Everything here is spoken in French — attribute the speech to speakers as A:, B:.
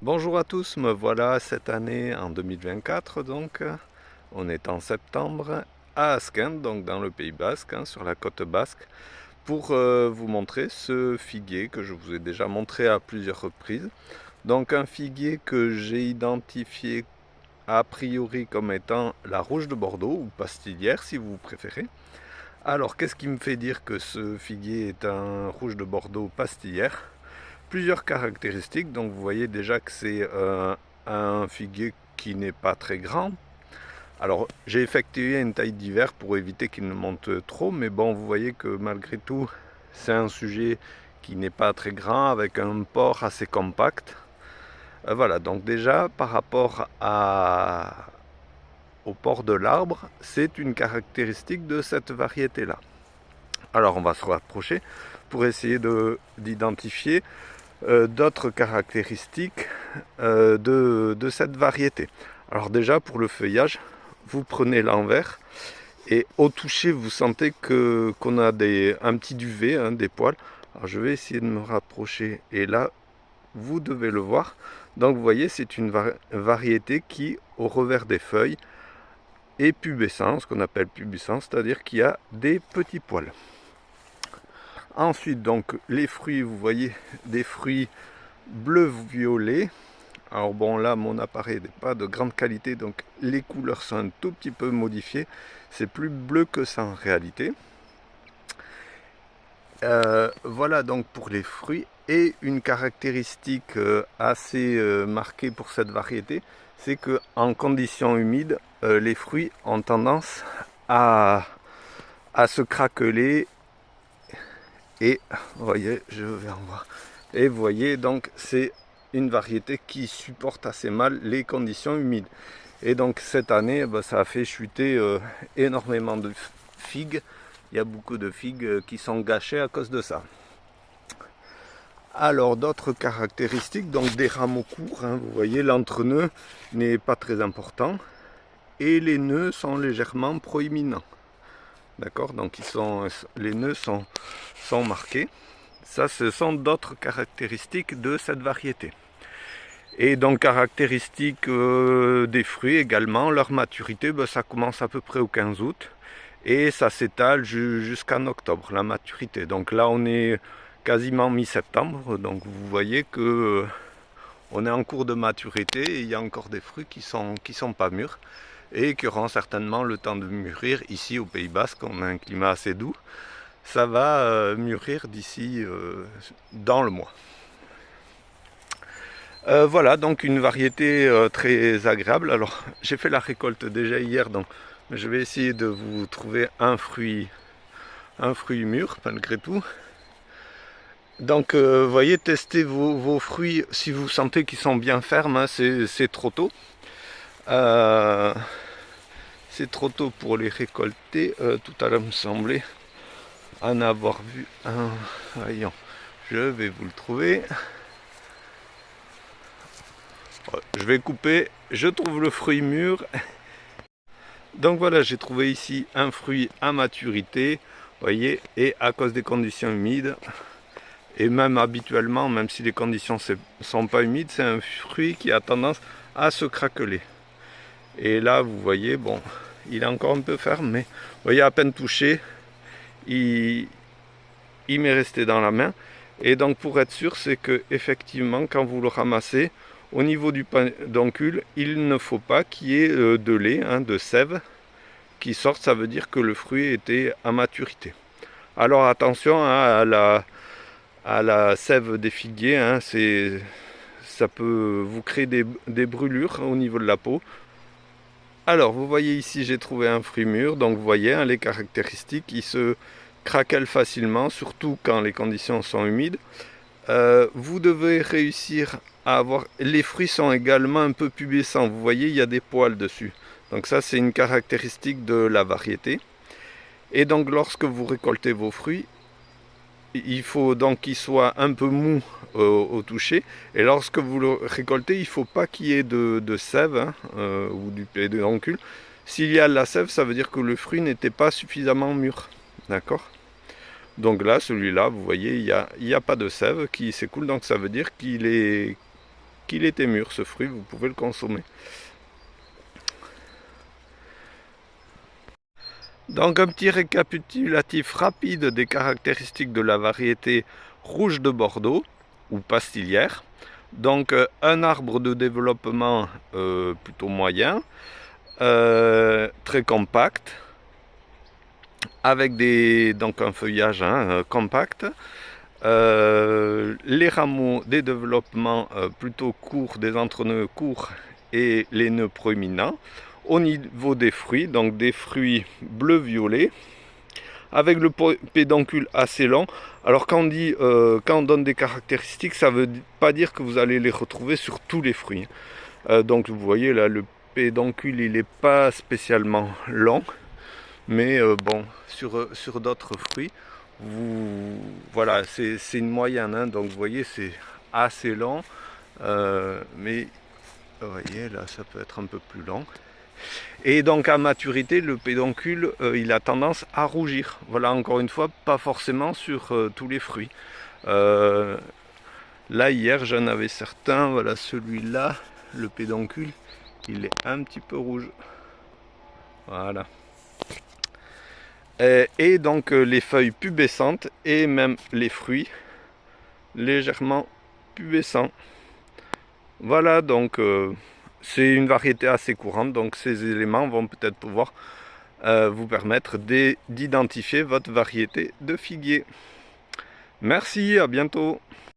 A: Bonjour à tous, me voilà cette année en 2024 donc, on est en septembre à Asquin, donc dans le Pays Basque, sur la côte basque, pour vous montrer ce figuier que je vous ai déjà montré à plusieurs reprises. Donc un figuier que j'ai identifié a priori comme étant la rouge de Bordeaux, ou pastillière si vous préférez. Alors qu'est-ce qui me fait dire que ce figuier est un rouge de Bordeaux pastillière? Plusieurs caractéristiques, donc vous voyez déjà que c'est un figuier qui n'est pas très grand. Alors j'ai effectué une taille d'hiver pour éviter qu'il ne monte trop, mais bon, vous voyez que malgré tout c'est un sujet qui n'est pas très grand avec un port assez compact. Voilà, donc déjà par rapport au port de l'arbre, c'est une caractéristique de cette variété là. Alors on va se rapprocher pour essayer d'identifier d'autres caractéristiques de cette variété. Alors déjà pour le feuillage, vous prenez l'envers et au toucher vous sentez qu'on a un petit duvet, des poils. Alors je vais essayer de me rapprocher et là vous devez le voir. Donc vous voyez, c'est une variété qui au revers des feuilles est pubescent, ce qu'on appelle pubescent, c'est-à-dire qu'il y a des petits poils. Ensuite donc les fruits, vous voyez des fruits bleu-violet. Alors bon, là mon appareil n'est pas de grande qualité, donc les couleurs sont un tout petit peu modifiées. C'est plus bleu que ça en réalité. Voilà donc pour les fruits. Et une caractéristique assez marquée pour cette variété, c'est que en conditions humides, les fruits ont tendance à se craqueler. Et vous voyez, je vais en voir. Et vous voyez, donc c'est une variété qui supporte assez mal les conditions humides. Et donc cette année, ça a fait chuter énormément de figues. Il y a beaucoup de figues qui sont gâchées à cause de ça. Alors d'autres caractéristiques, donc des rameaux courts, vous voyez l'entre-nœud n'est pas très important et les nœuds sont légèrement proéminents. D'accord, donc les nœuds sont marqués. Ça, ce sont d'autres caractéristiques de cette variété. Et donc caractéristiques des fruits également, leur maturité, ça commence à peu près au 15 août et ça s'étale jusqu'en octobre, la maturité. Donc là on est quasiment mi-septembre, donc vous voyez que on est en cours de maturité et il y a encore des fruits qui sont pas mûrs et qui auront certainement le temps de mûrir. Ici au Pays Basque, on a un climat assez doux. Ça va mûrir d'ici dans le mois. Voilà, donc une variété très agréable. Alors, j'ai fait la récolte déjà hier, donc je vais essayer de vous trouver un fruit mûr, malgré tout. Donc, voyez, testez vos fruits si vous sentez qu'ils sont bien fermes, c'est trop tôt. C'est trop tôt pour les récolter. Tout à l'heure, me semblait en avoir vu un. Voyons, je vais vous le trouver. Je vais couper, je trouve le fruit mûr. Donc voilà, j'ai trouvé ici un fruit à maturité, voyez, et à cause des conditions humides, et même habituellement, même si les conditions ne sont pas humides, c'est un fruit qui a tendance à se craqueler. Et là, vous voyez, bon, il est encore un peu ferme, mais vous voyez, à peine touché, il m'est resté dans la main. Et donc pour être sûr, c'est que effectivement, quand vous le ramassez, au niveau du pédoncule, il ne faut pas qu'il y ait de lait, de sève qui sorte. Ça veut dire que le fruit était à maturité. Alors attention à la sève des figuiers, ça peut vous créer des brûlures au niveau de la peau. Alors vous voyez ici, j'ai trouvé un fruit mûr, donc vous voyez les caractéristiques, il se craquelle facilement, surtout quand les conditions sont humides. Vous devez réussir à avoir... Les fruits sont également un peu pubescents, vous voyez, il y a des poils dessus. Donc ça, c'est une caractéristique de la variété. Et donc, lorsque vous récoltez vos fruits, il faut donc qu'ils soient un peu mous au toucher. Et lorsque vous le récoltez, il ne faut pas qu'il y ait de sève ou du pédoncule. S'il y a de la sève, ça veut dire que le fruit n'était pas suffisamment mûr. D'accord ? Donc là, celui-là, vous voyez, il n'y a pas de sève qui s'écoule, donc ça veut dire qu'il qu'il était mûr ce fruit, vous pouvez le consommer. Donc un petit récapitulatif rapide des caractéristiques de la variété rouge de Bordeaux ou pastillière. Donc un arbre de développement plutôt moyen, très compact, avec donc un feuillage compact. Les rameaux des développements plutôt courts, des entrenœuds courts et les nœuds proéminents. Au niveau des fruits, donc des fruits bleu-violet, avec le pédoncule assez long. Alors quand on donne des caractéristiques, ça ne veut pas dire que vous allez les retrouver sur tous les fruits. Donc vous voyez là, le pédoncule il n'est pas spécialement long, mais bon, sur d'autres fruits, voilà, c'est une moyenne, hein, donc vous voyez c'est assez long, mais vous voyez là ça peut être un peu plus long. Et donc à maturité, le pédoncule, il a tendance à rougir. Voilà, encore une fois, pas forcément sur tous les fruits. Là, hier, j'en avais certains. Voilà, celui-là, le pédoncule, il est un petit peu rouge. Voilà. Et donc, les feuilles pubescentes et même les fruits légèrement pubescents. Voilà, donc... c'est une variété assez courante, donc ces éléments vont peut-être pouvoir vous permettre d'identifier votre variété de figuier. Merci, à bientôt.